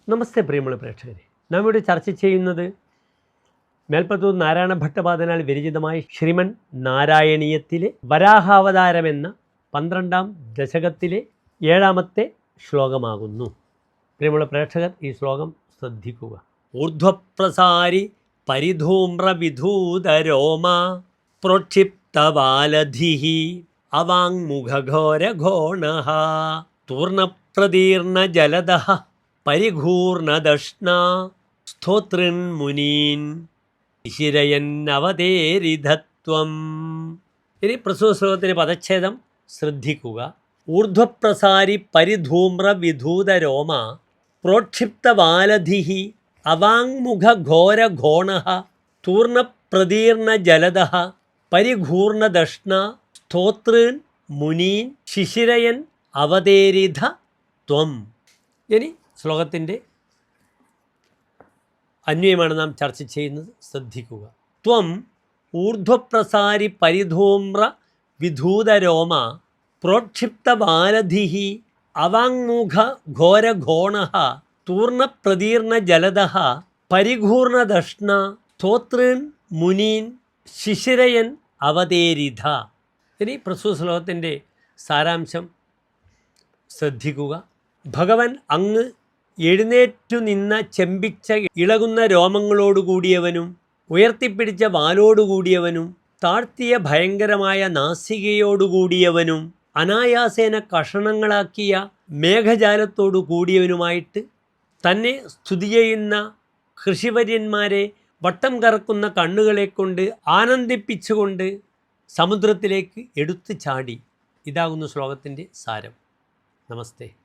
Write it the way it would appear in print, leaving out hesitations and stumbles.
നമസ്തേ പ്രിയമുള്ള പ്രേക്ഷകരെ, നാം ഇവിടെ ചർച്ച ചെയ്യുന്നത് മേൽപ്പത്തൂർ നാരായണ ഭട്ടപാദനാൽ വിരചിതമായ ശ്രീമൻ നാരായണീയത്തിലെ വരാഹാവതാരമെന്ന 12ാം ദശകത്തിലെ 7ാമത്തെ ശ്ലോകമാകുന്നു. പ്രിയമുള്ള പ്രേക്ഷകർ, ഈ ശ്ലോകം ശ്രദ്ധിക്കുക. ഊർധ്വപ്രസാരി പരിധൂമ്ര വിധൂതരോമ പ്രോക്ഷിപ്തവാലധിഃ അവാങ്മുഖഘോരഘോണഃ തൂർണപ്രതീർണ ജലദഃ പരിഘൂർണദഷ്ണ സ്തോതൃൻ മുനീൻ ശിരയന്നവതേരിധത്വം. ഇനി പ്രസ്തുത ശ്ലോകത്തിൻ്റെ പദച്ഛേദം ശ്രദ്ധിക്കുക. ഊർധ്വപ്രസാരി പരിധൂമ്ര വിധൂതരോമ പ്രോക്ഷിപ്തവാലധിഃ അവാങ്മുഖഘോരഘോണഃ തൂർണപ്രതീർണ ജലദഃ പരിഘൂർണദഷ്ണ സ്തോതൃൻ മുനീൻ ശിശിരയൻ അവതേരിധ ത്വം. ഇനി ശ്ലോകത്തിൻ്റെ അന്വയമാണ് നാം ചർച്ച ചെയ്യുന്നത്. ശ്രദ്ധിക്കുക. ത്വം ഊർധ്വപ്രസാരി പരിധൂമ്ര വിധൂതരോമ പ്രോക്ഷിപ്തവാലധിഃ അവാങ്മുഖ ഘോരഘോണഃ തൂർണപ്രതീർണ ജലദഃ പരിഘൂർണദഷ്ണ സ്തോതൃൻ മുനീൻ ശിശിരയൻ അവതേരിധ. ഇനി പ്രസ്തുത ശ്ലോകത്തിൻ്റെ സാരാംശം ശ്രദ്ധിക്കുക. ഭഗവൻ അങ്ങ് എഴുന്നേറ്റു നിന്ന ചെമ്പിച്ച ഇളകുന്ന രോമങ്ങളോടുകൂടിയവനും ഉയർത്തിപ്പിടിച്ച വാലോടുകൂടിയവനും താഴ്ത്തിയ ഭയങ്കരമായ നാസികയോടുകൂടിയവനും അനായാസേന കഷണങ്ങളാക്കിയ മേഘജാലത്തോടു കൂടിയവനുമായിട്ട് തന്നെ സ്തുതി ചെയ്യുന്ന ഋഷിവര്യന്മാരെ വട്ടം കറക്കുന്ന കണ്ണുകളെ കൊണ്ട് ആനന്ദിപ്പിച്ചുകൊണ്ട് സമുദ്രത്തിലേക്ക് എടുത്തു ചാടി. ഇതാകുന്നു ശ്ലോകത്തിൻ്റെ സാരം. നമസ്തേ.